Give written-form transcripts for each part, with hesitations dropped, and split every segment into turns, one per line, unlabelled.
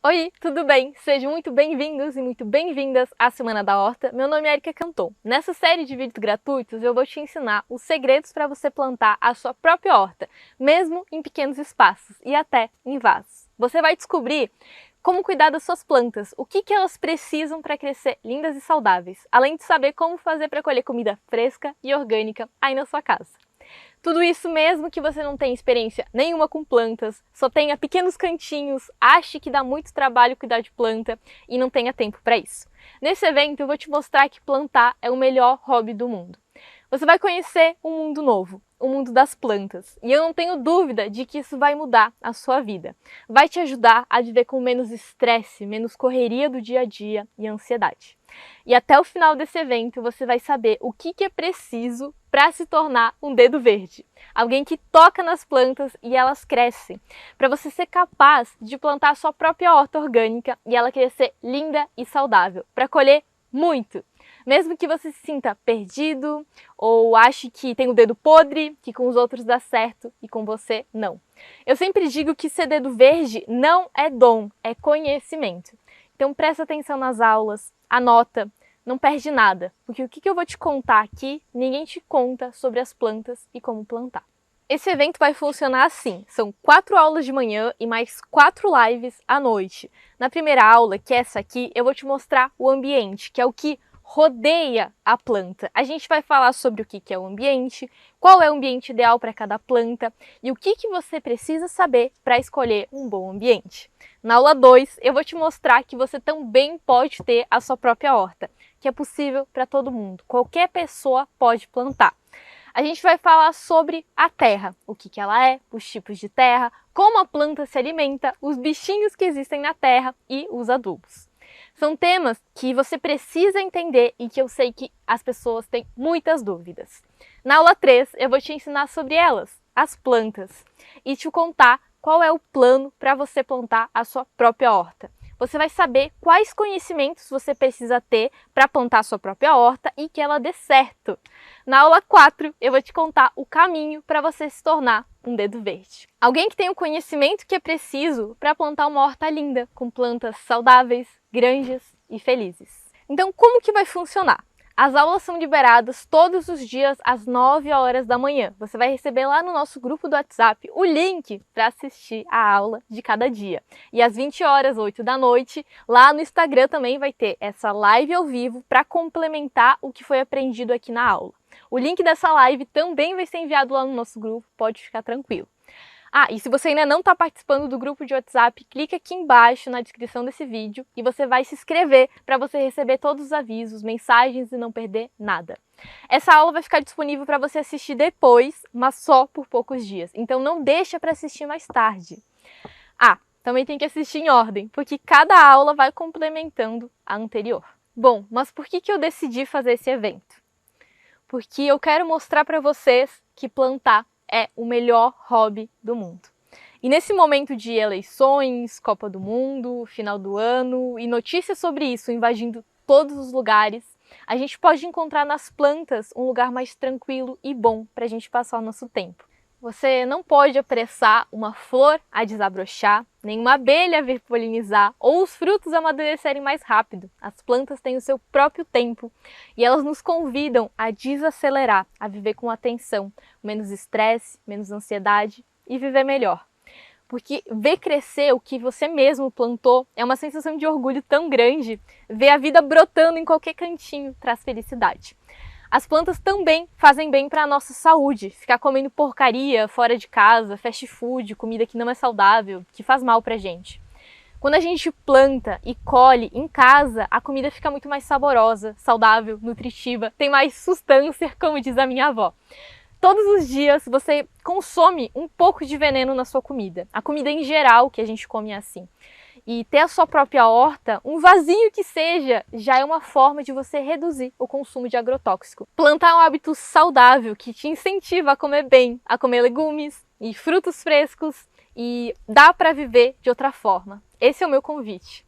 Oi, tudo bem? Sejam muito bem-vindos e muito bem-vindas à Semana da Horta. Meu nome é Erika Canton. Nessa série de vídeos gratuitos eu vou te ensinar os segredos para você plantar a sua própria horta, mesmo em pequenos espaços e até em vasos. Você vai descobrir como cuidar das suas plantas, o que elas precisam para crescer lindas e saudáveis, além de saber como fazer para colher comida fresca e orgânica aí na sua casa. Tudo isso mesmo que você não tenha experiência nenhuma com plantas, só tenha pequenos cantinhos, ache que dá muito trabalho cuidar de planta e não tenha tempo para isso. Nesse evento eu vou te mostrar que plantar é o melhor hobby do mundo. Você vai conhecer um mundo novo, o mundo das plantas. E eu não tenho dúvida de que isso vai mudar a sua vida. Vai te ajudar a viver com menos estresse, menos correria do dia a dia e ansiedade. E até o final desse evento você vai saber o que é preciso para se tornar um dedo verde. Alguém que toca nas plantas e elas crescem. Para você ser capaz de plantar a sua própria horta orgânica e ela crescer linda e saudável. Para colher muito. Mesmo que você se sinta perdido ou ache que tem o dedo podre, que com os outros dá certo e com você não. Eu sempre digo que ser dedo verde não é dom, é conhecimento. Então presta atenção nas aulas, anota, não perde nada, porque o que eu vou te contar aqui, ninguém te conta sobre as plantas e como plantar. Esse evento vai funcionar assim, são 4 aulas de manhã e mais 4 lives à noite. Na primeira aula, que é essa aqui, eu vou te mostrar o ambiente, que é o que rodeia a planta. A gente vai falar sobre o que é o ambiente, qual é o ambiente ideal para cada planta e o que você precisa saber para escolher um bom ambiente. Na aula 2, eu vou te mostrar que você também pode ter a sua própria horta, que é possível para todo mundo. Qualquer pessoa pode plantar. A gente vai falar sobre a terra, o que ela é, os tipos de terra, como a planta se alimenta, os bichinhos que existem na terra e os adubos. São temas que você precisa entender e que eu sei que as pessoas têm muitas dúvidas. Na aula 3, eu vou te ensinar sobre elas, as plantas, e te contar qual é o plano para você plantar a sua própria horta. Você vai saber quais conhecimentos você precisa ter para plantar a sua própria horta e que ela dê certo. Na aula 4, eu vou te contar o caminho para você se tornar um dedo verde. Alguém que tem o conhecimento que é preciso para plantar uma horta linda, com plantas saudáveis, grandes e felizes. Então, como que vai funcionar? As aulas são liberadas todos os dias às 9 horas da manhã. Você vai receber lá no nosso grupo do WhatsApp o link para assistir a aula de cada dia. E às 20 horas, 8 da noite, lá no Instagram também vai ter essa live ao vivo para complementar o que foi aprendido aqui na aula. O link dessa live também vai ser enviado lá no nosso grupo, pode ficar tranquilo. E se você ainda não está participando do grupo de WhatsApp, clica aqui embaixo na descrição desse vídeo e você vai se inscrever para você receber todos os avisos, mensagens e não perder nada. Essa aula vai ficar disponível para você assistir depois, mas só por poucos dias, então não deixa para assistir mais tarde. Também tem que assistir em ordem, porque cada aula vai complementando a anterior. Bom, mas por que eu decidi fazer esse evento? Porque eu quero mostrar para vocês que plantar é o melhor hobby do mundo. E nesse momento de eleições, Copa do Mundo, final do ano e notícias sobre isso invadindo todos os lugares, a gente pode encontrar nas plantas um lugar mais tranquilo e bom para a gente passar o nosso tempo. Você não pode apressar uma flor a desabrochar, nem uma abelha a vir polinizar ou os frutos amadurecerem mais rápido. As plantas têm o seu próprio tempo e elas nos convidam a desacelerar, a viver com atenção, menos estresse, menos ansiedade e viver melhor. Porque ver crescer o que você mesmo plantou é uma sensação de orgulho tão grande. Ver a vida brotando em qualquer cantinho traz felicidade. As plantas também fazem bem para a nossa saúde. Ficar comendo porcaria fora de casa, fast food, comida que não é saudável, que faz mal para a gente. Quando a gente planta e colhe em casa, a comida fica muito mais saborosa, saudável, nutritiva, tem mais sustância, como diz a minha avó. Todos os dias você consome um pouco de veneno na sua comida. A comida em geral que a gente come é assim. E ter a sua própria horta, um vasinho que seja, já é uma forma de você reduzir o consumo de agrotóxico. Plantar é um hábito saudável que te incentiva a comer bem, a comer legumes e frutos frescos e dá para viver de outra forma. Esse é o meu convite.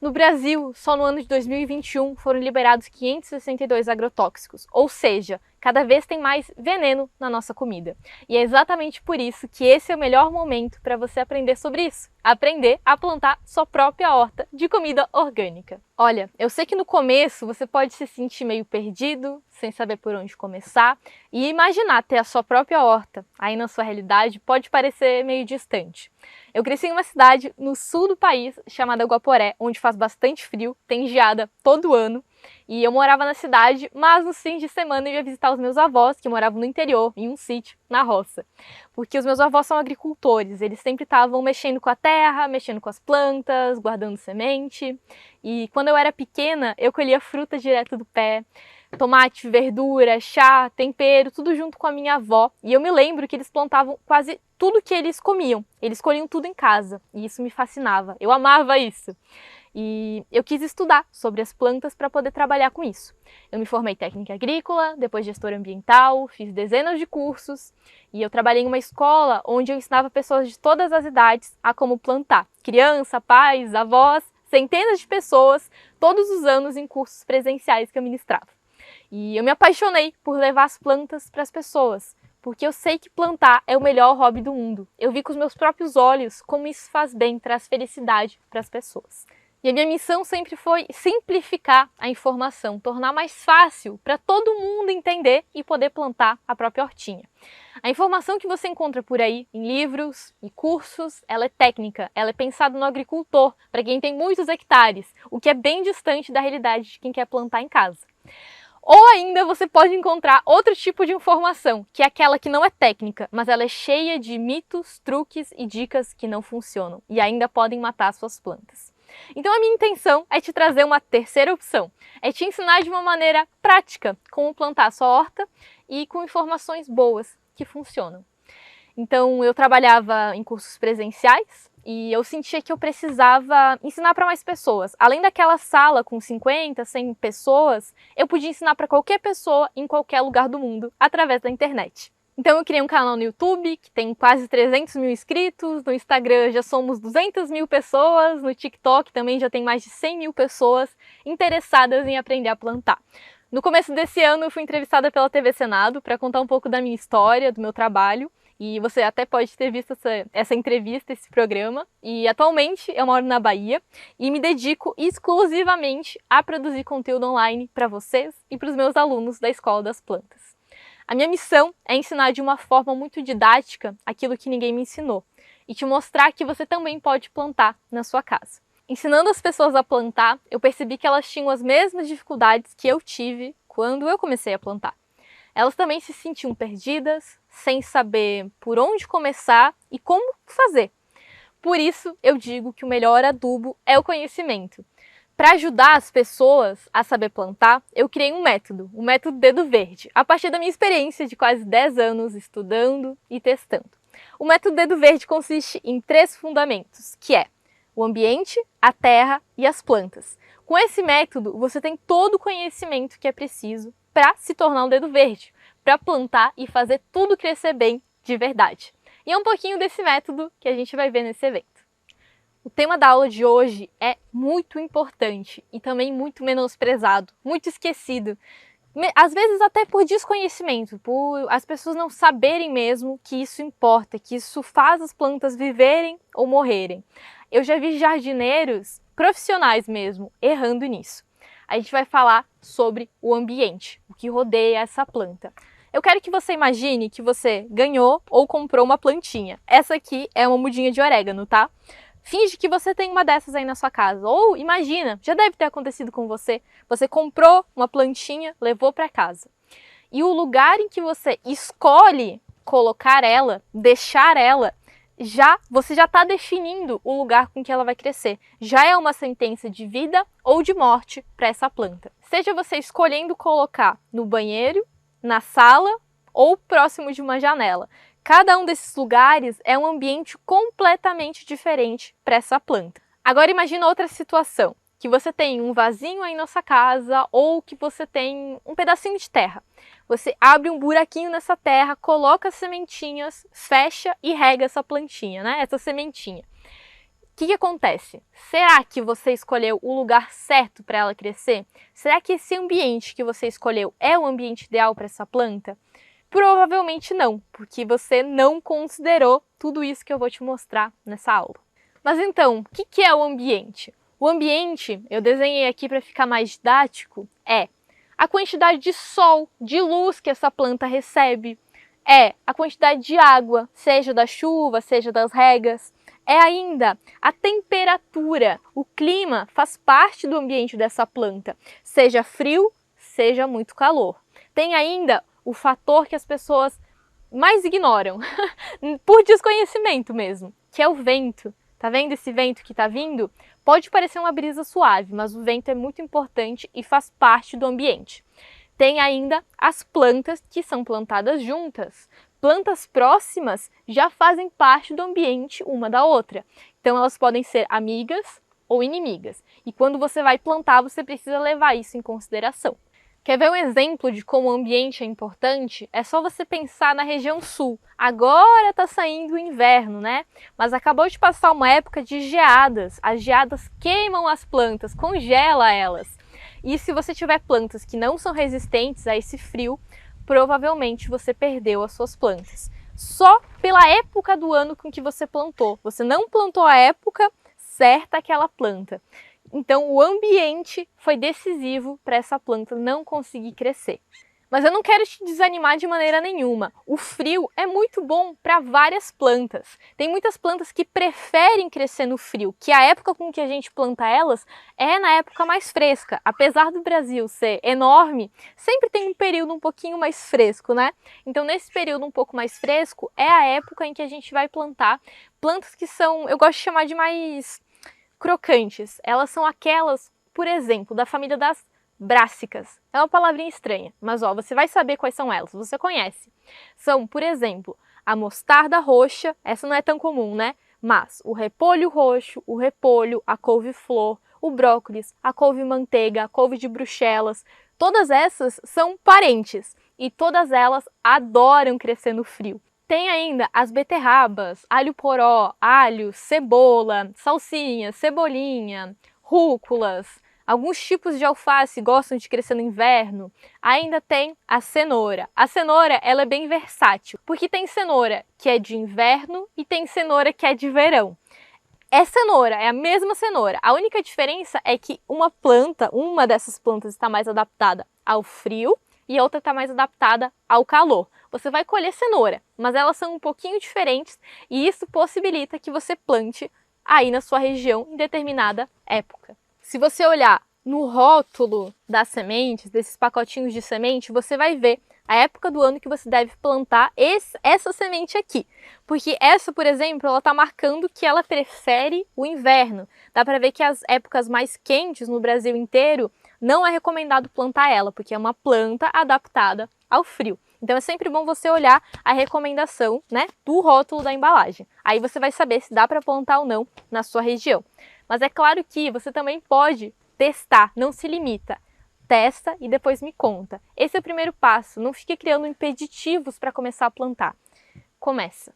No Brasil, só no ano de 2021 foram liberados 562 agrotóxicos, ou seja, Cada vez tem mais veneno na nossa comida. E é exatamente por isso que esse é o melhor momento para você aprender sobre isso. Aprender a plantar sua própria horta de comida orgânica. Olha, eu sei que no começo você pode se sentir meio perdido, sem saber por onde começar, e imaginar ter a sua própria horta aí na sua realidade pode parecer meio distante. Eu cresci em uma cidade no sul do país chamada Guaporé, onde faz bastante frio, tem geada todo ano, e eu morava na cidade, mas nos fins de semana eu ia visitar os meus avós, que moravam no interior, em um sítio, na roça. Porque os meus avós são agricultores, eles sempre estavam mexendo com a terra, mexendo com as plantas, guardando semente. E quando eu era pequena, eu colhia fruta direto do pé, tomate, verdura, chá, tempero, tudo junto com a minha avó. E eu me lembro que eles plantavam quase tudo que eles comiam. Eles colhiam tudo em casa, e isso me fascinava. Eu amava isso. E eu quis estudar sobre as plantas para poder trabalhar com isso. Eu me formei em técnica agrícola, depois gestora ambiental, fiz dezenas de cursos e eu trabalhei em uma escola onde eu ensinava pessoas de todas as idades a como plantar. Criança, pais, avós, centenas de pessoas, todos os anos em cursos presenciais que eu ministrava. E eu me apaixonei por levar as plantas para as pessoas, porque eu sei que plantar é o melhor hobby do mundo. Eu vi com os meus próprios olhos como isso faz bem, traz felicidade para as pessoas. E a minha missão sempre foi simplificar a informação, tornar mais fácil para todo mundo entender e poder plantar a própria hortinha. A informação que você encontra por aí, em livros e cursos, ela é técnica, ela é pensada no agricultor, para quem tem muitos hectares, o que é bem distante da realidade de quem quer plantar em casa. Ou ainda você pode encontrar outro tipo de informação, que é aquela que não é técnica, mas ela é cheia de mitos, truques e dicas que não funcionam e ainda podem matar suas plantas. Então a minha intenção é te trazer uma terceira opção, é te ensinar de uma maneira prática como plantar a sua horta e com informações boas que funcionam. Então eu trabalhava em cursos presenciais e eu sentia que eu precisava ensinar para mais pessoas. Além daquela sala com 50, 100 pessoas, eu podia ensinar para qualquer pessoa em qualquer lugar do mundo através da internet. Então eu criei um canal no YouTube, que tem quase 300 mil inscritos, no Instagram já somos 200 mil pessoas, no TikTok também já tem mais de 100 mil pessoas interessadas em aprender a plantar. No começo desse ano eu fui entrevistada pela TV Senado para contar um pouco da minha história, do meu trabalho, e você até pode ter visto essa entrevista, esse programa. E atualmente eu moro na Bahia e me dedico exclusivamente a produzir conteúdo online para vocês e para os meus alunos da Escola das Plantas. A minha missão é ensinar de uma forma muito didática aquilo que ninguém me ensinou e te mostrar que você também pode plantar na sua casa. Ensinando as pessoas a plantar, eu percebi que elas tinham as mesmas dificuldades que eu tive quando eu comecei a plantar. Elas também se sentiam perdidas, sem saber por onde começar e como fazer. Por isso, eu digo que o melhor adubo é o conhecimento. Para ajudar as pessoas a saber plantar, eu criei um método, o método Dedo Verde, a partir da minha experiência de quase 10 anos estudando e testando. O método Dedo Verde consiste em 3 fundamentos, que é o ambiente, a terra e as plantas. Com esse método, você tem todo o conhecimento que é preciso para se tornar um dedo verde, para plantar e fazer tudo crescer bem de verdade. E é um pouquinho desse método que a gente vai ver nesse evento. O tema da aula de hoje é muito importante e também muito menosprezado, muito esquecido. Às vezes até por desconhecimento, por as pessoas não saberem mesmo que isso importa, que isso faz as plantas viverem ou morrerem. Eu já vi jardineiros profissionais mesmo errando nisso. A gente vai falar sobre o ambiente, o que rodeia essa planta. Eu quero que você imagine que você ganhou ou comprou uma plantinha. Essa aqui é uma mudinha de orégano, tá? Finge que você tem uma dessas aí na sua casa. Ou imagina, já deve ter acontecido com você. Você comprou uma plantinha, levou para casa. E o lugar em que você escolhe colocar ela, deixar ela, você já está definindo o lugar com que ela vai crescer. Já é uma sentença de vida ou de morte para essa planta. Seja você escolhendo colocar no banheiro, na sala ou próximo de uma janela. Cada um desses lugares é um ambiente completamente diferente para essa planta. Agora imagina outra situação, que você tem um vasinho aí na sua casa ou que você tem um pedacinho de terra. Você abre um buraquinho nessa terra, coloca as sementinhas, fecha e rega essa plantinha, né? Essa sementinha. que acontece? Será que você escolheu o lugar certo para ela crescer? Será que esse ambiente que você escolheu é o ambiente ideal para essa planta? Provavelmente não, porque você não considerou tudo isso que eu vou te mostrar nessa aula. Mas então, o que é o ambiente? O ambiente, eu desenhei aqui para ficar mais didático, é a quantidade de sol, de luz que essa planta recebe, é a quantidade de água, seja da chuva, seja das regas, é ainda a temperatura. O clima faz parte do ambiente dessa planta, seja frio, seja muito calor. Tem ainda o fator que as pessoas mais ignoram, por desconhecimento mesmo, que é o vento. Tá vendo esse vento que tá vindo? Pode parecer uma brisa suave, mas o vento é muito importante e faz parte do ambiente. Tem ainda as plantas que são plantadas juntas. Plantas próximas já fazem parte do ambiente uma da outra. Então elas podem ser amigas ou inimigas. E quando você vai plantar, você precisa levar isso em consideração. Quer ver um exemplo de como o ambiente é importante? É só você pensar na região sul. Agora está saindo o inverno, né? Mas acabou de passar uma época de geadas. As geadas queimam as plantas, congela elas. E se você tiver plantas que não são resistentes a esse frio, provavelmente você perdeu as suas plantas. Só pela época do ano com que você plantou. Você não plantou a época certa aquela planta. Então o ambiente foi decisivo para essa planta não conseguir crescer. Mas eu não quero te desanimar de maneira nenhuma. O frio é muito bom para várias plantas. Tem muitas plantas que preferem crescer no frio, que a época com que a gente planta elas é na época mais fresca. Apesar do Brasil ser enorme, sempre tem um período um pouquinho mais fresco, né? Então nesse período um pouco mais fresco é a época em que a gente vai plantar plantas que são, eu gosto de chamar de mais crocantes. Elas são aquelas, por exemplo, da família das brássicas. É uma palavrinha estranha, mas ó, você vai saber quais são elas, você conhece. São, por exemplo, a mostarda roxa, essa não é tão comum, né? Mas o repolho roxo, o repolho, a couve-flor, o brócolis, a couve-manteiga, a couve de Bruxelas, todas essas são parentes e todas elas adoram crescer no frio. Tem ainda as beterrabas, alho-poró, alho, cebola, salsinha, cebolinha, rúculas. Alguns tipos de alface gostam de crescer no inverno. Ainda tem a cenoura. A cenoura ela é bem versátil, porque tem cenoura que é de inverno e tem cenoura que é de verão. É cenoura, é a mesma cenoura. A única diferença é que uma dessas plantas está mais adaptada ao frio e a outra está mais adaptada ao calor. Você vai colher cenoura, mas elas são um pouquinho diferentes e isso possibilita que você plante aí na sua região em determinada época. Se você olhar no rótulo das sementes, desses pacotinhos de semente, você vai ver a época do ano que você deve plantar essa semente aqui. Porque essa, por exemplo, ela está marcando que ela prefere o inverno. Dá para ver que as épocas mais quentes no Brasil inteiro não é recomendado plantar ela, porque é uma planta adaptada ao frio. Então é sempre bom você olhar a recomendação, né, do rótulo da embalagem. Aí você vai saber se dá para plantar ou não na sua região. Mas é claro que você também pode testar, não se limita. Testa e depois me conta. Esse é o primeiro passo, não fique criando impeditivos para começar a plantar. Começa!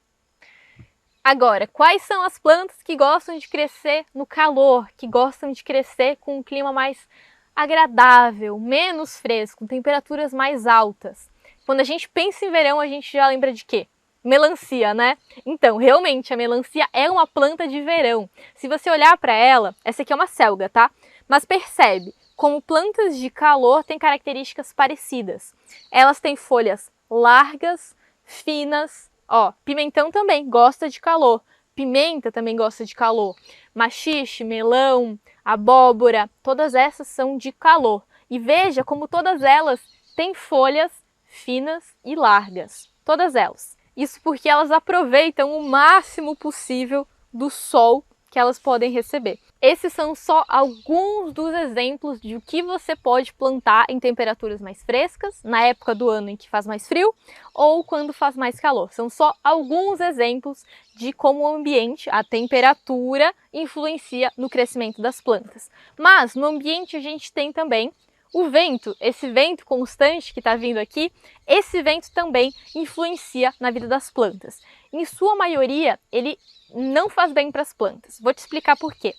Agora, quais são as plantas que gostam de crescer no calor, que gostam de crescer com um clima mais agradável, menos fresco, com temperaturas mais altas? Quando a gente pensa em verão, a gente já lembra de quê? Melancia, né? Então, realmente, a melancia é uma planta de verão. Se você olhar para ela, essa aqui é uma selga, tá? Mas percebe, como plantas de calor têm características parecidas. Elas têm folhas largas, finas. Ó, pimentão também gosta de calor. Pimenta também gosta de calor. Maxixe, melão, abóbora, todas essas são de calor. E veja como todas elas têm folhas finas e largas. Todas elas. Isso porque elas aproveitam o máximo possível do sol que elas podem receber. Esses são só alguns dos exemplos de o que você pode plantar em temperaturas mais frescas, na época do ano em que faz mais frio, ou quando faz mais calor. São só alguns exemplos de como o ambiente, a temperatura, influencia no crescimento das plantas. Mas no ambiente a gente tem também o vento, esse vento constante que está vindo aqui, esse vento também influencia na vida das plantas. Em sua maioria, ele não faz bem para as plantas. Vou te explicar por quê.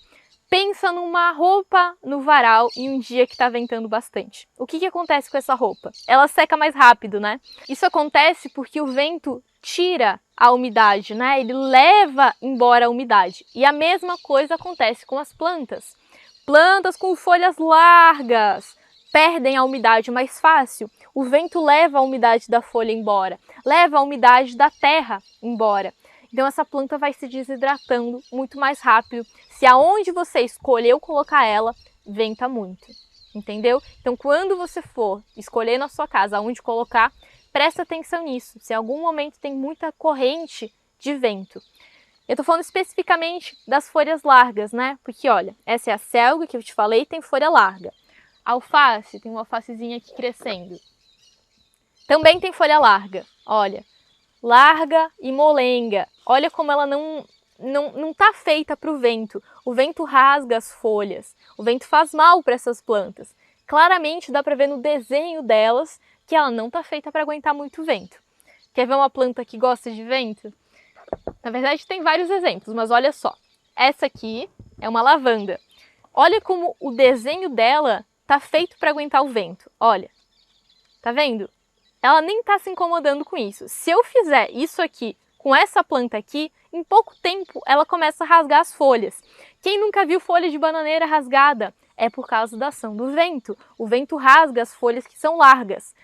Pensa numa roupa no varal em um dia que está ventando bastante. O que acontece com essa roupa? Ela seca mais rápido, né? Isso acontece porque o vento tira a umidade, né? Ele leva embora a umidade. E a mesma coisa acontece com as plantas. Plantas com folhas largas perdem a umidade mais fácil. O vento leva a umidade da folha embora, leva a umidade da terra embora. Então essa planta vai se desidratando muito mais rápido se aonde você escolheu colocar ela venta muito, entendeu? Então quando você for escolher na sua casa aonde colocar, presta atenção nisso, se em algum momento tem muita corrente de vento. Eu tô falando especificamente das folhas largas, né? Porque olha, essa é a selga que eu te falei, tem folha larga. Alface, tem uma alfacezinha aqui crescendo. Também tem folha larga, olha. Larga e molenga. Olha como ela não tá feita para o vento. O vento rasga as folhas. O vento faz mal para essas plantas. Claramente dá para ver no desenho delas que ela não tá feita para aguentar muito vento. Quer ver uma planta que gosta de vento? Na verdade tem vários exemplos, mas olha só. Essa aqui é uma lavanda. Olha como o desenho dela tá feito para aguentar o vento. Olha, tá vendo? Ela nem está se incomodando com isso. Se eu fizer isso aqui com essa planta aqui, em pouco tempo ela começa a rasgar as folhas. Quem nunca viu folha de bananeira rasgada? É por causa da ação do vento. O vento rasga as folhas que são largas.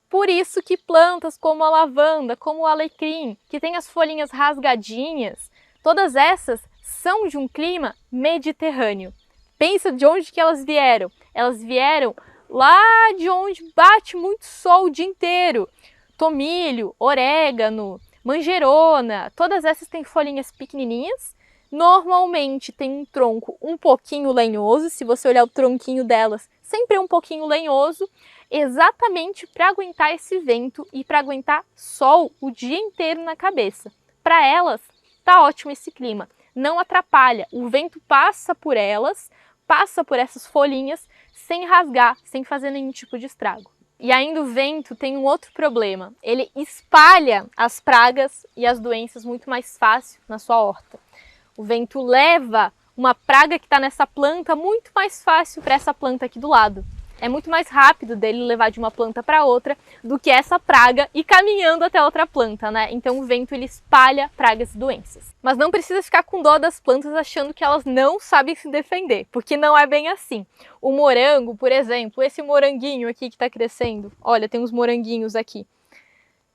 Por isso que plantas como a lavanda, como o alecrim, que tem as folhinhas rasgadinhas, todas essas são de um clima mediterrâneo. Pensa de onde que elas vieram. Elas vieram lá de onde bate muito sol o dia inteiro. Tomilho, orégano, manjerona, todas essas têm folhinhas pequenininhas. Normalmente tem um tronco um pouquinho lenhoso, se você olhar o tronquinho delas, sempre é um pouquinho lenhoso, exatamente para aguentar esse vento e para aguentar sol o dia inteiro na cabeça. Para elas, tá ótimo esse clima, não atrapalha, o vento passa por elas, passa por essas folhinhas, sem rasgar, sem fazer nenhum tipo de estrago. E ainda o vento tem um outro problema, ele espalha as pragas e as doenças muito mais fácil na sua horta. O vento leva uma praga que está nessa planta muito mais fácil para essa planta aqui do lado. É muito mais rápido dele levar de uma planta para outra do que essa praga ir caminhando até outra planta, né? Então o vento ele espalha pragas e doenças. Mas não precisa ficar com dó das plantas achando que elas não sabem se defender, porque não é bem assim. O morango, por exemplo, esse moranguinho aqui que está crescendo, olha, tem uns moranguinhos aqui.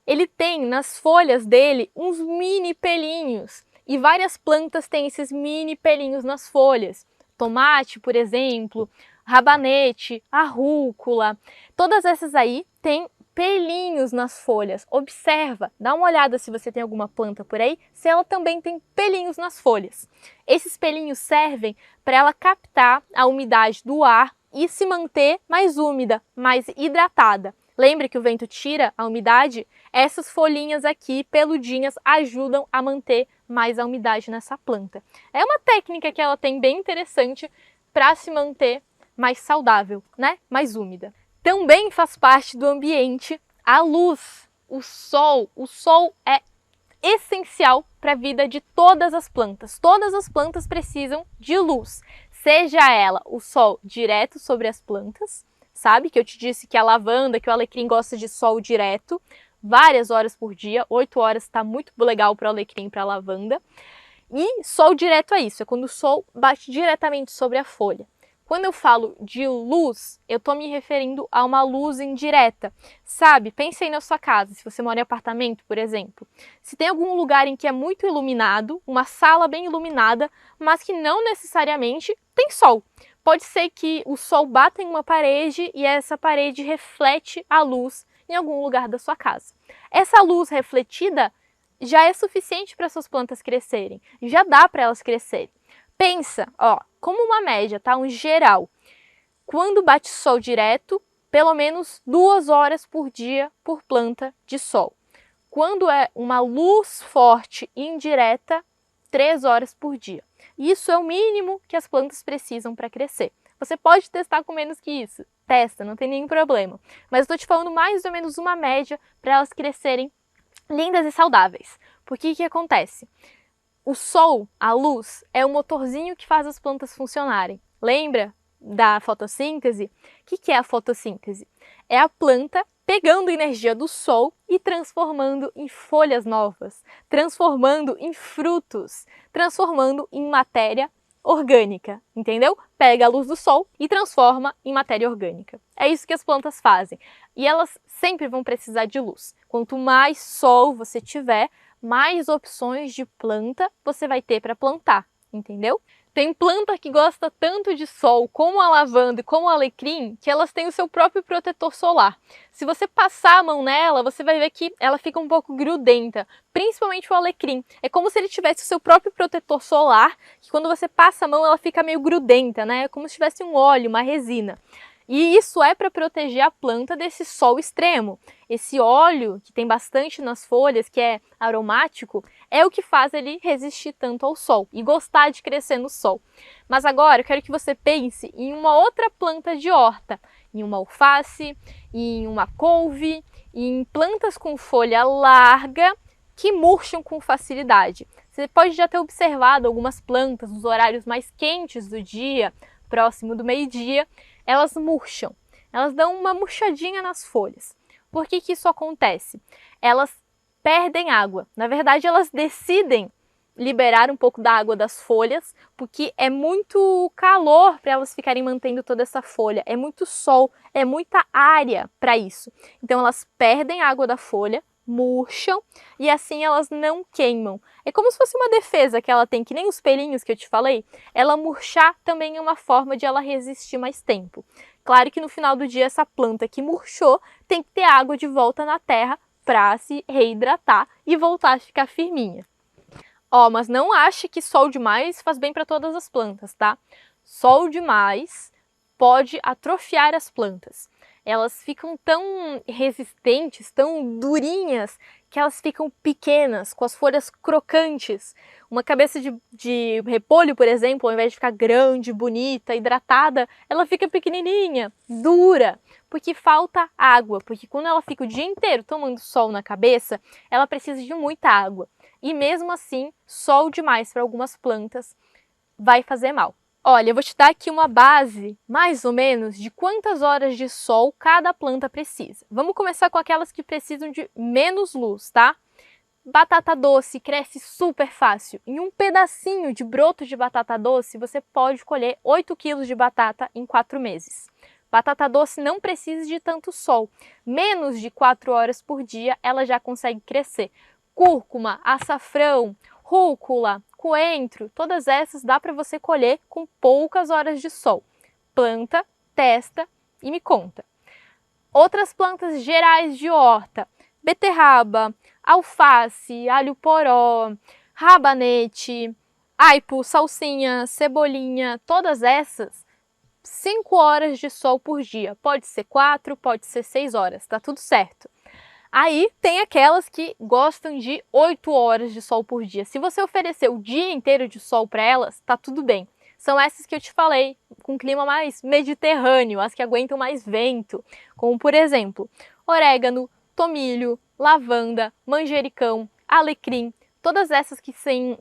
Ele tem nas folhas dele uns mini pelinhos e várias plantas têm esses mini pelinhos nas folhas. Tomate, por exemplo, rabanete, a rúcula, todas essas aí têm pelinhos nas folhas. Observa, dá uma olhada se você tem alguma planta por aí, se ela também tem pelinhos nas folhas. Esses pelinhos servem para ela captar a umidade do ar e se manter mais úmida, mais hidratada. Lembre que o vento tira a umidade? Essas folhinhas aqui, peludinhas, ajudam a manter mais a umidade nessa planta. É uma técnica que ela tem bem interessante para se manter mais saudável, né? Mais úmida. Também faz parte do ambiente a luz, o sol. O sol é essencial para a vida de todas as plantas. Todas as plantas precisam de luz, seja ela o sol direto sobre as plantas, sabe? Que eu te disse que a lavanda, que o alecrim gosta de sol direto, várias horas por dia, 8 horas está muito legal para o alecrim e para a lavanda. E sol direto é isso, é quando o sol bate diretamente sobre a folha. Quando eu falo de luz, eu estou me referindo a uma luz indireta, sabe? Pense aí na sua casa, se você mora em apartamento, por exemplo. Se tem algum lugar em que é muito iluminado, uma sala bem iluminada, mas que não necessariamente tem sol. Pode ser que o sol bata em uma parede e essa parede reflete a luz em algum lugar da sua casa. Essa luz refletida já é suficiente para suas plantas crescerem, já dá para elas crescerem. Pensa, ó, como uma média, tá? Um geral. Quando bate sol direto, pelo menos 2 horas por dia por planta de sol. Quando é uma luz forte e indireta, 3 horas por dia. Isso é o mínimo que as plantas precisam para crescer. Você pode testar com menos que isso. Testa, não tem nenhum problema. Mas eu estou te falando mais ou menos uma média para elas crescerem lindas e saudáveis. Porque o que acontece? O sol, a luz, é o motorzinho que faz as plantas funcionarem. Lembra da fotossíntese? O que é a fotossíntese? É a planta pegando energia do sol e transformando em folhas novas, transformando em frutos, transformando em matéria orgânica, entendeu? Pega a luz do sol e transforma em matéria orgânica. É isso que as plantas fazem. E elas sempre vão precisar de luz. Quanto mais sol você tiver, mais opções de planta você vai ter para plantar, entendeu? Tem planta que gosta tanto de sol, como a lavanda e como o alecrim, que elas têm o seu próprio protetor solar. Se você passar a mão nela, você vai ver que ela fica um pouco grudenta, principalmente o alecrim. É como se ele tivesse o seu próprio protetor solar, que quando você passa a mão ela fica meio grudenta, né? É como se tivesse um óleo, uma resina. E isso é para proteger a planta desse sol extremo. Esse óleo, que tem bastante nas folhas, que é aromático, é o que faz ele resistir tanto ao sol e gostar de crescer no sol. Mas agora eu quero que você pense em uma outra planta de horta, em uma alface, em uma couve, em plantas com folha larga que murcham com facilidade. Você pode já ter observado algumas plantas nos horários mais quentes do dia, próximo do meio-dia, elas murcham, elas dão uma murchadinha nas folhas. Por que isso acontece? Elas perdem água, na verdade elas decidem liberar um pouco da água das folhas, porque é muito calor para elas ficarem mantendo toda essa folha, é muito sol, é muita área para isso. Então elas perdem a água da folha, murcham e assim elas não queimam. É como se fosse uma defesa que ela tem, que nem os pelinhos que eu te falei. Ela murchar também é uma forma de ela resistir mais tempo. Claro que no final do dia essa planta que murchou tem que ter água de volta na terra para se reidratar e voltar a ficar firminha. Ó, mas não ache que sol demais faz bem para todas as plantas, tá? Sol demais pode atrofiar as plantas. Elas ficam tão resistentes, tão durinhas, que elas ficam pequenas, com as folhas crocantes. Uma cabeça de repolho, por exemplo, ao invés de ficar grande, bonita, hidratada, ela fica pequenininha, dura, porque falta água. Porque quando ela fica o dia inteiro tomando sol na cabeça, ela precisa de muita água. E mesmo assim, sol demais para algumas plantas vai fazer mal. Olha, eu vou te dar aqui uma base, mais ou menos, de quantas horas de sol cada planta precisa. Vamos começar com aquelas que precisam de menos luz, tá? Batata doce cresce super fácil. Em um pedacinho de broto de batata doce, você pode colher 8 kg de batata em 4 meses. Batata doce não precisa de tanto sol. Menos de 4 horas por dia, ela já consegue crescer. Cúrcuma, açafrão, rúcula, coentro, todas essas dá para você colher com poucas horas de sol. Planta, testa e me conta. Outras plantas gerais de horta, beterraba, alface, alho poró, rabanete, aipo, salsinha, cebolinha, todas essas, 5 horas de sol por dia. Pode ser 4, pode ser 6 horas, tá tudo certo. Aí tem aquelas que gostam de 8 horas de sol por dia. Se você oferecer o dia inteiro de sol para elas, tá tudo bem. São essas que eu te falei, com clima mais mediterrâneo, as que aguentam mais vento, como por exemplo, orégano, tomilho, lavanda, manjericão, alecrim, todas essas que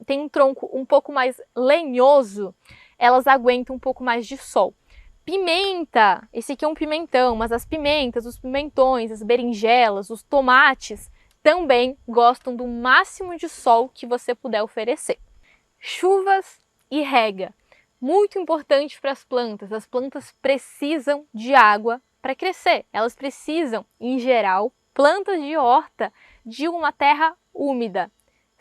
têm um tronco um pouco mais lenhoso, elas aguentam um pouco mais de sol. Pimenta, esse aqui é um pimentão, mas as pimentas, os pimentões, as berinjelas, os tomates também gostam do máximo de sol que você puder oferecer. Chuvas e rega, muito importante para as plantas precisam de água para crescer, elas precisam, em geral, plantas de horta, de uma terra úmida.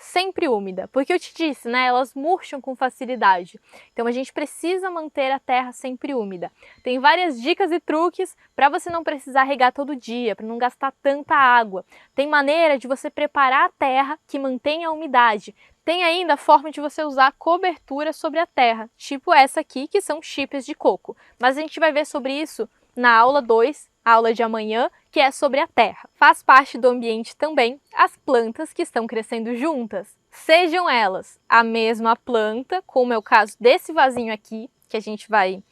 Sempre úmida, porque eu te disse, né, elas murcham com facilidade. Então a gente precisa manter a terra sempre úmida. Tem várias dicas e truques para você não precisar regar todo dia, para não gastar tanta água. Tem maneira de você preparar a terra que mantenha a umidade. Tem ainda a forma de você usar cobertura sobre a terra, tipo essa aqui, que são chips de coco. Mas a gente vai ver sobre isso na aula 2, aula de amanhã, que é sobre a terra. Faz parte do ambiente também as plantas que estão crescendo juntas. Sejam elas a mesma planta, como é o caso desse vasinho aqui, que a gente vai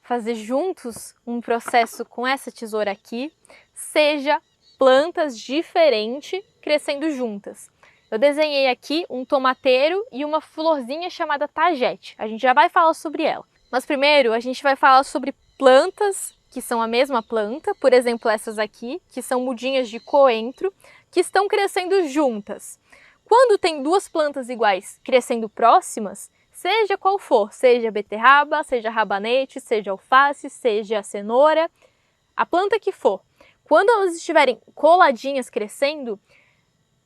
fazer juntos um processo com essa tesoura aqui, seja plantas diferentes crescendo juntas. Eu desenhei aqui um tomateiro e uma florzinha chamada tagete. A gente já vai falar sobre ela. Mas primeiro a gente vai falar sobre plantas que são a mesma planta, por exemplo essas aqui, que são mudinhas de coentro, que estão crescendo juntas. Quando tem duas plantas iguais crescendo próximas, seja qual for, seja beterraba, seja rabanete, seja alface, seja cenoura, a planta que for, quando elas estiverem coladinhas crescendo,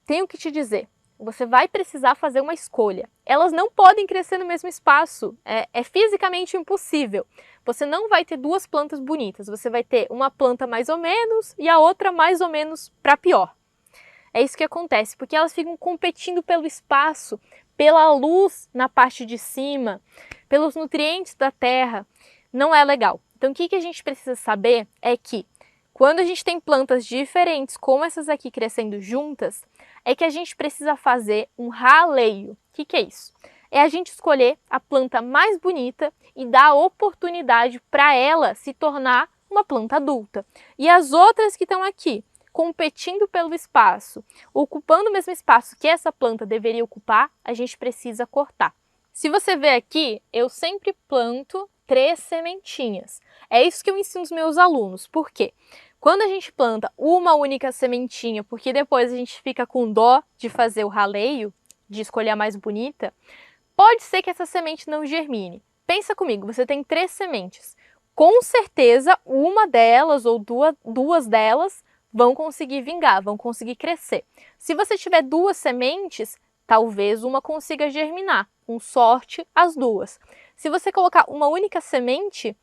tenho que te dizer, você vai precisar fazer uma escolha. Elas não podem crescer no mesmo espaço, é fisicamente impossível. Você não vai ter duas plantas bonitas, você vai ter uma planta mais ou menos e a outra mais ou menos para pior. É isso que acontece, porque elas ficam competindo pelo espaço, pela luz na parte de cima, pelos nutrientes da terra. Não é legal. Então o que a gente precisa saber é que quando a gente tem plantas diferentes, como essas aqui crescendo juntas, é que a gente precisa fazer um raleio. O que é isso? É a gente escolher a planta mais bonita e dar a oportunidade para ela se tornar uma planta adulta. E as outras que estão aqui, competindo pelo espaço, ocupando o mesmo espaço que essa planta deveria ocupar, a gente precisa cortar. Se você ver aqui, eu sempre planto 3 sementinhas. É isso que eu ensino os meus alunos. Por quê? Quando a gente planta uma única sementinha, porque depois a gente fica com dó de fazer o raleio, de escolher a mais bonita, pode ser que essa semente não germine. Pensa comigo, você tem 3 sementes. Com certeza, uma delas ou duas delas vão conseguir vingar, vão conseguir crescer. Se você tiver 2 sementes, talvez uma consiga germinar. Com sorte, as 2. Se você colocar uma única semente,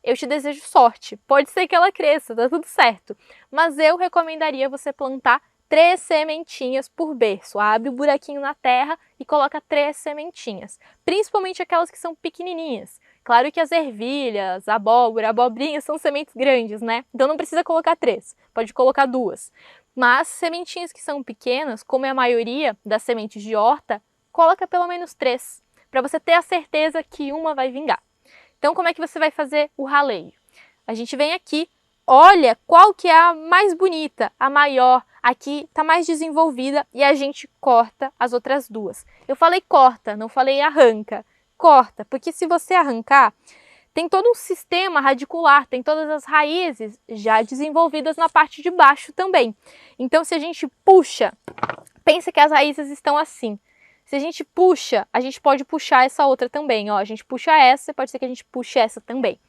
eu te desejo sorte. Pode ser que ela cresça, tá tudo certo. Mas eu recomendaria você plantar 3 sementinhas por berço. Abre o buraquinho na terra e coloca 3 sementinhas. Principalmente aquelas que são pequenininhas. Claro que as ervilhas, a abóbora, a abobrinha são sementes grandes, né? Então não precisa colocar 3, pode colocar 2. Mas sementinhas que são pequenas, como é a maioria das sementes de horta, coloca pelo menos 3, para você ter a certeza que uma vai vingar. Então como é que você vai fazer o raleio? A gente vem aqui, olha qual que é a mais bonita, a maior, aqui está mais desenvolvida e a gente corta as outras 2. Eu falei corta, não falei arranca. Corta, porque se você arrancar, tem todo um sistema radicular, tem todas as raízes já desenvolvidas na parte de baixo também. Então se a gente puxa, pensa que as raízes estão assim. Se a gente puxa, a gente pode puxar essa outra também, ó. A gente puxa essa, pode ser que a gente puxe essa também.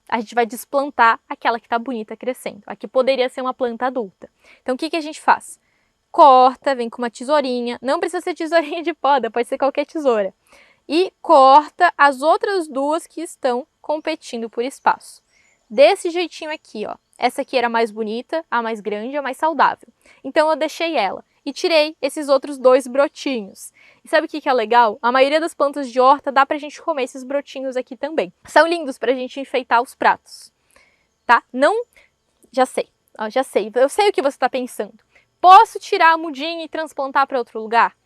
A gente vai desplantar aquela que está bonita crescendo. Aqui poderia ser uma planta adulta. Então o que a gente faz? Corta, vem com uma tesourinha, não precisa ser tesourinha de poda, pode ser qualquer tesoura. E corta as outras 2 que estão competindo por espaço. Desse jeitinho aqui, ó. Essa aqui era a mais bonita, a mais grande, a mais saudável. Então eu deixei ela e tirei esses outros 2 brotinhos. E sabe o que é legal? A maioria das plantas de horta dá pra gente comer esses brotinhos aqui também. São lindos pra gente enfeitar os pratos, tá? Não... Já sei, ó, já sei. Eu sei o que você tá pensando. Posso tirar a mudinha e transplantar para outro lugar?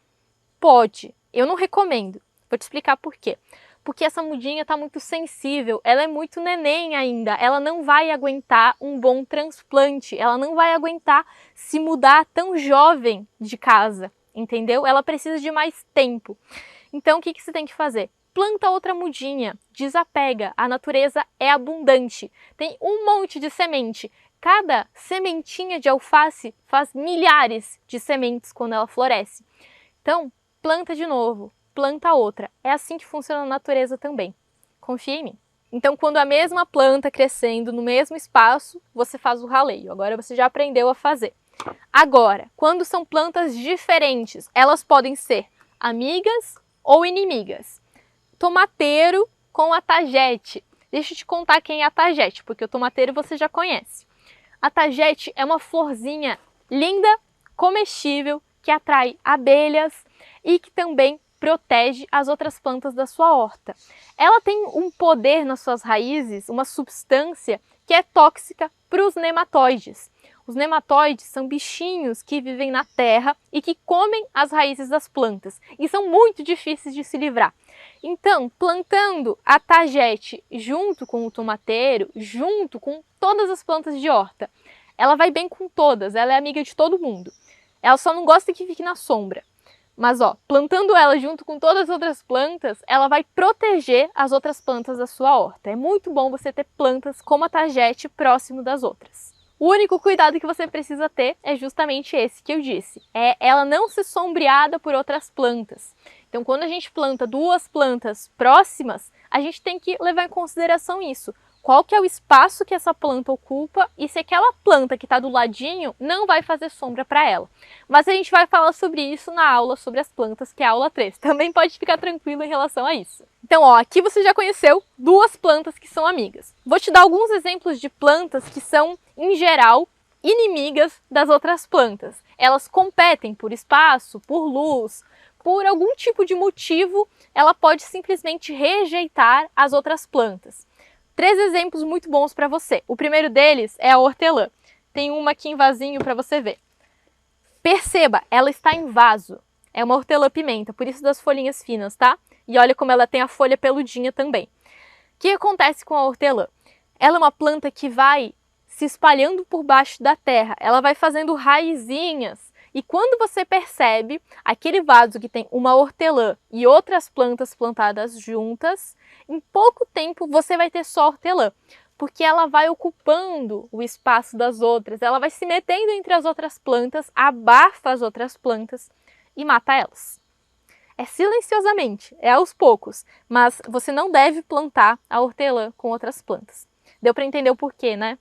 Pode. Eu não recomendo. Vou te explicar por quê. Porque essa mudinha está muito sensível, ela é muito neném ainda, ela não vai aguentar um bom transplante, ela não vai aguentar se mudar tão jovem de casa, entendeu? Ela precisa de mais tempo. Então o que você tem que fazer? Planta outra mudinha, desapega, a natureza é abundante, tem um monte de semente. Cada sementinha de alface faz milhares de sementes quando ela floresce. Então, planta de novo. Planta outra. É assim que funciona a natureza também. Confia em mim. Então, quando a mesma planta crescendo no mesmo espaço, você faz o raleio. Agora você já aprendeu a fazer. Agora, quando são plantas diferentes, elas podem ser amigas ou inimigas. Tomateiro com a tagete. Deixa eu te contar quem é a tagete, porque o tomateiro você já conhece. A tagete é uma florzinha linda, comestível, que atrai abelhas e que também protege as outras plantas da sua horta. Ela tem um poder nas suas raízes, uma substância que é tóxica para os nematóides. Os nematóides são bichinhos que vivem na terra e que comem as raízes das plantas e são muito difíceis de se livrar. Então, plantando a tagete junto com o tomateiro, junto com todas as plantas de horta, ela vai bem com todas, ela é amiga de todo mundo. Ela só não gosta que fique na sombra. Mas ó, plantando ela junto com todas as outras plantas, ela vai proteger as outras plantas da sua horta. É muito bom você ter plantas como a tagete próximo das outras. O único cuidado que você precisa ter é justamente esse que eu disse. É ela não ser sombreada por outras plantas. Então quando a gente planta duas plantas próximas, a gente tem que levar em consideração isso. Qual que é o espaço que essa planta ocupa e se aquela planta que está do ladinho não vai fazer sombra para ela. Mas a gente vai falar sobre isso na aula sobre as plantas, que é a aula 3. Também pode ficar tranquilo em relação a isso. Então, ó, aqui você já conheceu duas plantas que são amigas. Vou te dar alguns exemplos de plantas que são, em geral, inimigas das outras plantas. Elas competem por espaço, por luz, por algum tipo de motivo, ela pode simplesmente rejeitar as outras plantas. 3 exemplos muito bons para você. O primeiro deles é a hortelã. Tem uma aqui em vasinho para você ver. Perceba, ela está em vaso. É uma hortelã-pimenta, por isso das folhinhas finas, tá? E olha como ela tem a folha peludinha também. O que acontece com a hortelã? Ela é uma planta que vai se espalhando por baixo da terra. Ela vai fazendo raizinhas. E quando você percebe aquele vaso que tem uma hortelã e outras plantas plantadas juntas, em pouco tempo você vai ter só hortelã, porque ela vai ocupando o espaço das outras, ela vai se metendo entre as outras plantas, abafa as outras plantas e mata elas. É silenciosamente, é aos poucos, mas você não deve plantar a hortelã com outras plantas. Deu para entender o porquê, né?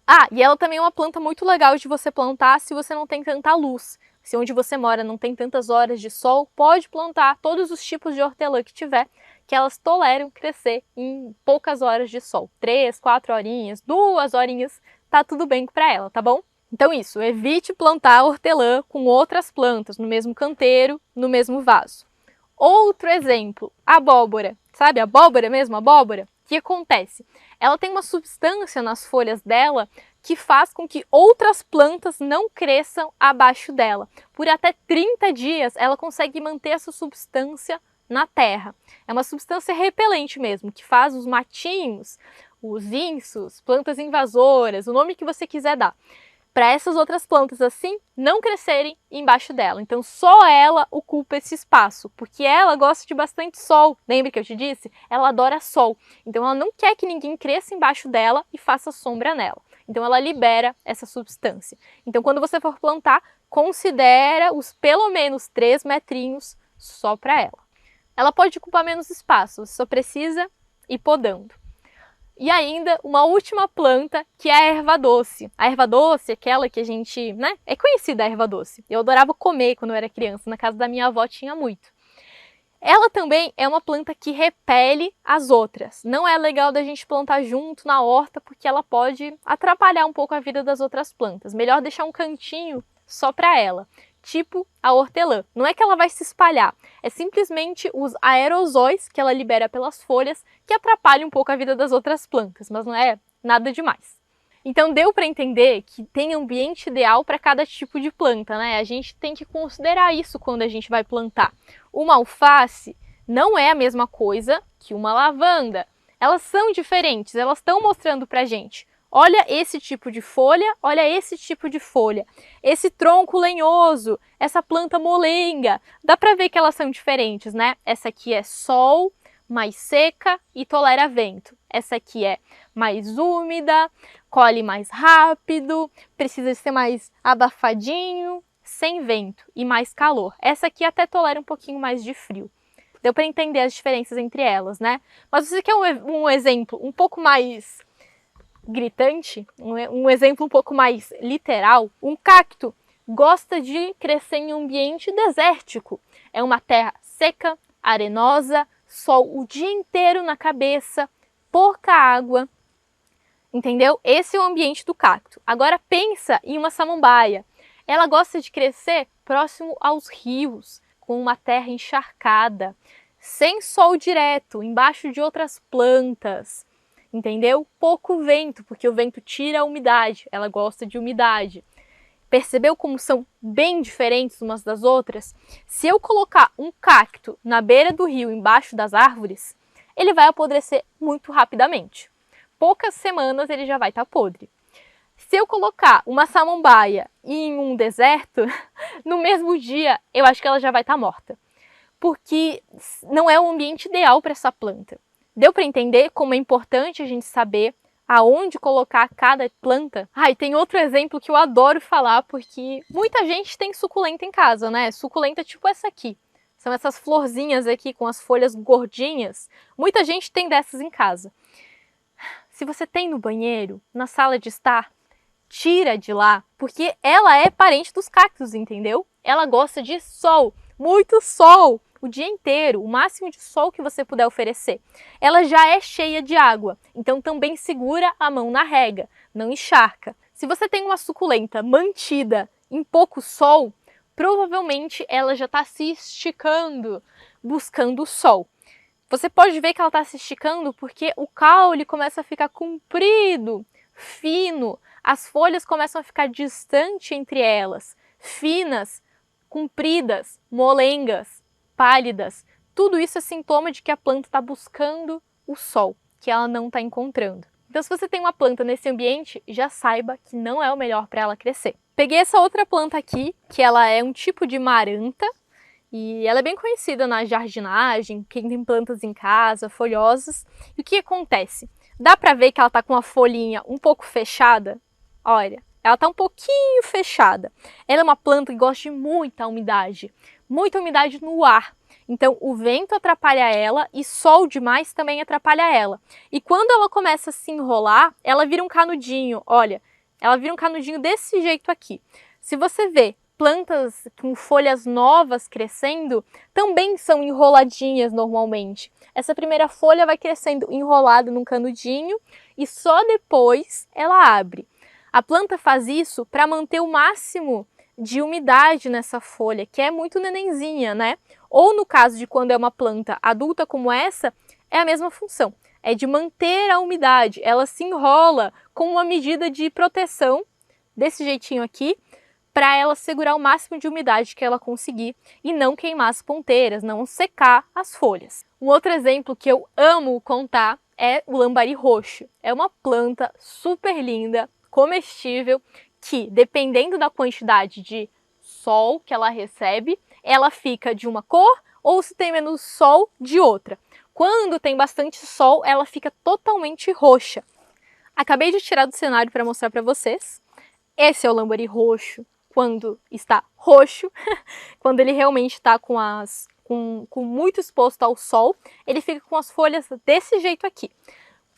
Ah, e ela também é uma planta muito legal de você plantar se você não tem tanta luz. Se onde você mora não tem tantas horas de sol, pode plantar todos os tipos de hortelã que tiver, que elas toleram crescer em poucas horas de sol. 3, 4 horinhas, 2 horinhas, tá tudo bem para ela, tá bom? Então isso, evite plantar hortelã com outras plantas no mesmo canteiro, no mesmo vaso. Outro exemplo, abóbora. Sabe a abóbora mesmo, a abóbora? O que acontece? Ela tem uma substância nas folhas dela que faz com que outras plantas não cresçam abaixo dela. Por até 30 dias ela consegue manter essa substância na terra. É uma substância repelente mesmo, que faz os matinhos, os insos, plantas invasoras, o nome que você quiser dar, para essas outras plantas assim não crescerem embaixo dela. Então só ela ocupa esse espaço, porque ela gosta de bastante sol. Lembra que eu te disse? Ela adora sol. Então ela não quer que ninguém cresça embaixo dela e faça sombra nela. Então ela libera essa substância. Então quando você for plantar, considera os pelo menos 3 metrinhos só para ela. Ela pode ocupar menos espaço, você só precisa ir podando. E ainda uma última planta, que é a erva doce. A erva doce é aquela que a gente, né? É conhecida a erva doce. Eu adorava comer quando eu era criança, na casa da minha avó tinha muito. Ela também é uma planta que repele as outras. Não é legal da gente plantar junto na horta, porque ela pode atrapalhar um pouco a vida das outras plantas. Melhor deixar um cantinho só para ela. Tipo a hortelã. Não é que ela vai se espalhar, é simplesmente os aerosóis que ela libera pelas folhas que atrapalham um pouco a vida das outras plantas, mas não é nada demais. Então deu para entender que tem ambiente ideal para cada tipo de planta, né? A gente tem que considerar isso quando a gente vai plantar. Uma alface não é a mesma coisa que uma lavanda. Elas são diferentes, elas estão mostrando pra gente. Olha esse tipo de folha, olha esse tipo de folha. Esse tronco lenhoso, essa planta molenga. Dá para ver que elas são diferentes, né? Essa aqui é sol, mais seca e tolera vento. Essa aqui é mais úmida, colhe mais rápido, precisa ser mais abafadinho, sem vento e mais calor. Essa aqui até tolera um pouquinho mais de frio. Deu para entender as diferenças entre elas, né? Mas você quer um exemplo um pouco mais gritante, um exemplo um pouco mais literal? Um cacto gosta de crescer em um ambiente desértico. É uma terra seca, arenosa, sol o dia inteiro na cabeça, pouca água, entendeu? Esse é o ambiente do cacto. Agora pensa em uma samambaia. Ela gosta de crescer próximo aos rios, com uma terra encharcada, sem sol direto, embaixo de outras plantas. Entendeu? Pouco vento, porque o vento tira a umidade, ela gosta de umidade. Percebeu como são bem diferentes umas das outras? Se eu colocar um cacto na beira do rio, embaixo das árvores, ele vai apodrecer muito rapidamente. Poucas semanas ele já vai estar podre. Se eu colocar uma samambaia em um deserto, no mesmo dia eu acho que ela já vai estar morta, porque não é o ambiente ideal para essa planta. Deu para entender como é importante a gente saber aonde colocar cada planta? E tem outro exemplo que eu adoro falar, porque muita gente tem suculenta em casa, né? Suculenta tipo essa aqui. São essas florzinhas aqui com as folhas gordinhas. Muita gente tem dessas em casa. Se você tem no banheiro, na sala de estar, tira de lá, porque ela é parente dos cactos, entendeu? Ela gosta de sol, muito sol, o dia inteiro, o máximo de sol que você puder oferecer. Ela já é cheia de água, então também segura a mão na rega, não encharca. Se você tem uma suculenta mantida em pouco sol, provavelmente ela já está se esticando, buscando o sol. Você pode ver que ela está se esticando porque o caule começa a ficar comprido, fino, as folhas começam a ficar distantes entre elas, finas, compridas, molengas, pálidas. Tudo isso é sintoma de que a planta está buscando o sol, que ela não está encontrando. Então, se você tem uma planta nesse ambiente, já saiba que não é o melhor para ela crescer. Peguei essa outra planta aqui, que ela é um tipo de maranta, e ela é bem conhecida na jardinagem, quem tem plantas em casa, folhosas. E o que acontece? Dá para ver que ela está com uma folhinha um pouco fechada? Olha, ela está um pouquinho fechada. Ela é uma planta que gosta de muita umidade no ar. Então o vento atrapalha ela e sol demais também atrapalha ela. E quando ela começa a se enrolar, ela vira um canudinho. Olha, ela vira um canudinho desse jeito aqui. Se você vê plantas com folhas novas crescendo, também são enroladinhas normalmente. Essa primeira folha vai crescendo enrolada num canudinho e só depois ela abre. A planta faz isso para manter o máximo de umidade nessa folha, que é muito nenenzinha, né? Ou no caso de quando é uma planta adulta como essa, é a mesma função. É de manter a umidade. Ela se enrola com uma medida de proteção, desse jeitinho aqui, para ela segurar o máximo de umidade que ela conseguir e não queimar as ponteiras, não secar as folhas. Um outro exemplo que eu amo contar é o lambari roxo. É uma planta super linda, comestível, que dependendo da quantidade de sol que ela recebe, ela fica de uma cor ou se tem menos sol, de outra. Quando tem bastante sol, ela fica totalmente roxa. Acabei de tirar do cenário para mostrar para vocês. Esse é o lambari roxo quando está roxo, quando ele realmente está com muito exposto ao sol, ele fica com as folhas desse jeito aqui.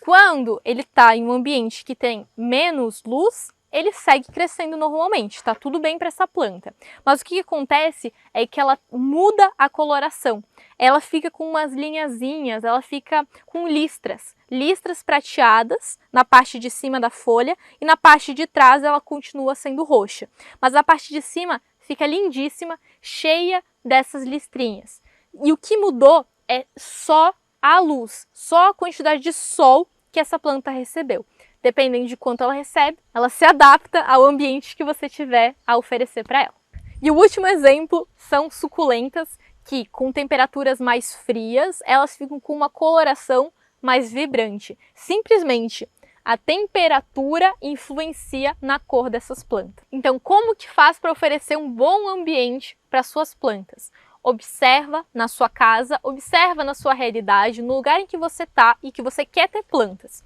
Quando ele está em um ambiente que tem menos luz, ele segue crescendo normalmente, tá tudo bem para essa planta. Mas o que acontece é que ela muda a coloração. Ela fica com umas linhazinhas, ela fica com listras prateadas na parte de cima da folha e na parte de trás ela continua sendo roxa. Mas a parte de cima fica lindíssima, cheia dessas listrinhas. E o que mudou é só a luz, só a quantidade de sol que essa planta recebeu. Dependendo de quanto ela recebe, ela se adapta ao ambiente que você tiver a oferecer para ela. E o último exemplo são suculentas, que com temperaturas mais frias, elas ficam com uma coloração mais vibrante. Simplesmente, a temperatura influencia na cor dessas plantas. Então, como que faz para oferecer um bom ambiente para suas plantas? Observa na sua casa, observa na sua realidade, no lugar em que você está e que você quer ter plantas.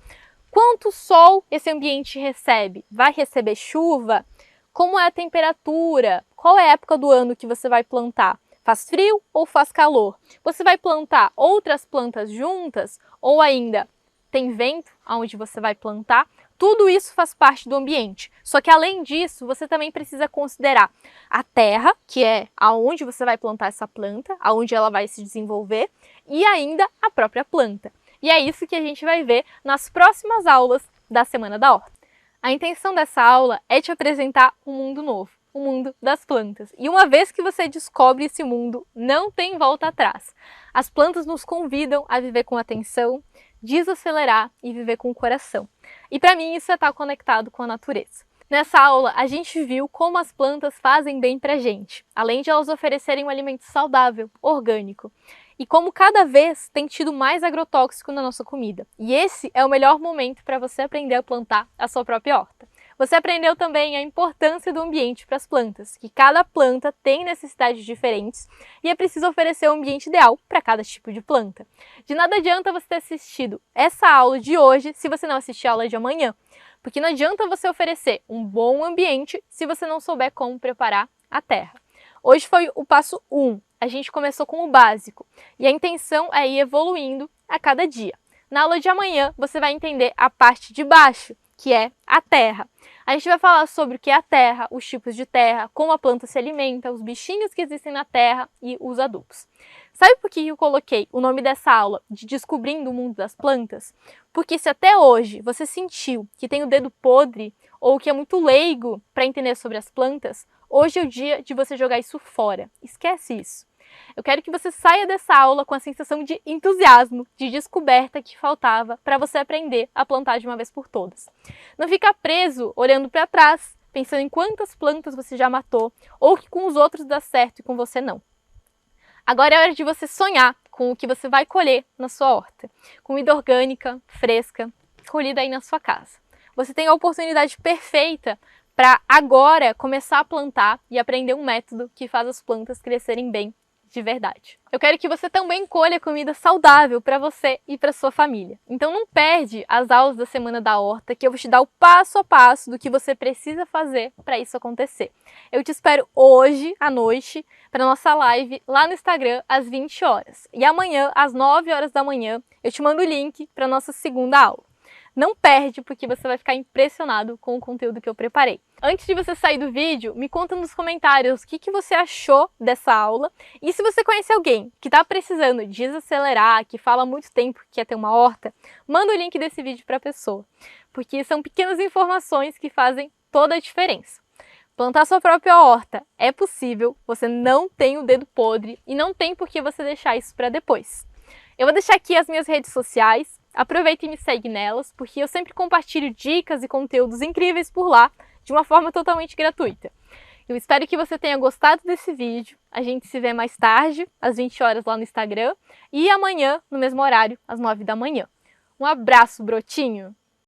Quanto sol esse ambiente recebe? Vai receber chuva? Como é a temperatura? Qual é a época do ano que você vai plantar? Faz frio ou faz calor? Você vai plantar outras plantas juntas? Ou ainda tem vento aonde você vai plantar? Tudo isso faz parte do ambiente. Só que além disso, você também precisa considerar a terra, que é aonde você vai plantar essa planta, aonde ela vai se desenvolver, e ainda a própria planta. E é isso que a gente vai ver nas próximas aulas da Semana da Horta. A intenção dessa aula é te apresentar um mundo novo, o mundo das plantas. E uma vez que você descobre esse mundo, não tem volta atrás. As plantas nos convidam a viver com atenção, desacelerar e viver com o coração. E para mim isso é estar conectado com a natureza. Nessa aula, a gente viu como as plantas fazem bem para a gente, além de elas oferecerem um alimento saudável, orgânico. E como cada vez tem tido mais agrotóxico na nossa comida. E esse é o melhor momento para você aprender a plantar a sua própria horta. Você aprendeu também a importância do ambiente para as plantas, que cada planta tem necessidades diferentes e é preciso oferecer o ambiente ideal para cada tipo de planta. De nada adianta você ter assistido essa aula de hoje se você não assistir a aula de amanhã, porque não adianta você oferecer um bom ambiente se você não souber como preparar a terra. Hoje foi o passo 1, a gente começou com o básico e a intenção é ir evoluindo a cada dia. Na aula de amanhã você vai entender a parte de baixo, que é a terra. A gente vai falar sobre o que é a terra, os tipos de terra, como a planta se alimenta, os bichinhos que existem na terra e os adubos. Sabe por que eu coloquei o nome dessa aula de Descobrindo o Mundo das Plantas? Porque se até hoje você sentiu que tem o dedo podre ou que é muito leigo para entender sobre as plantas, hoje é o dia de você jogar isso fora. Esquece isso. Eu quero que você saia dessa aula com a sensação de entusiasmo, de descoberta que faltava para você aprender a plantar de uma vez por todas. Não fica preso olhando para trás, pensando em quantas plantas você já matou ou que com os outros dá certo e com você não. Agora é hora de você sonhar com o que você vai colher na sua horta. Comida orgânica, fresca, colhida aí na sua casa. Você tem a oportunidade perfeita para agora começar a plantar e aprender um método que faz as plantas crescerem bem de verdade. Eu quero que você também colha comida saudável para você e para sua família. Então não perde as aulas da Semana da Horta, que eu vou te dar o passo a passo do que você precisa fazer para isso acontecer. Eu te espero hoje à noite para nossa live lá no Instagram às 20 horas. E amanhã, às 9 horas da manhã, eu te mando o link para nossa segunda aula. Não perde, porque você vai ficar impressionado com o conteúdo que eu preparei. Antes de você sair do vídeo, me conta nos comentários o que você achou dessa aula. E se você conhece alguém que está precisando desacelerar, que fala há muito tempo que quer ter uma horta, manda o link desse vídeo para a pessoa. Porque são pequenas informações que fazem toda a diferença. Plantar sua própria horta é possível, você não tem o dedo podre e não tem por que você deixar isso para depois. Eu vou deixar aqui as minhas redes sociais. Aproveita e me segue nelas, porque eu sempre compartilho dicas e conteúdos incríveis por lá, de uma forma totalmente gratuita. Eu espero que você tenha gostado desse vídeo. A gente se vê mais tarde, às 20 horas lá no Instagram, e amanhã, no mesmo horário, às 9 da manhã. Um abraço, brotinho!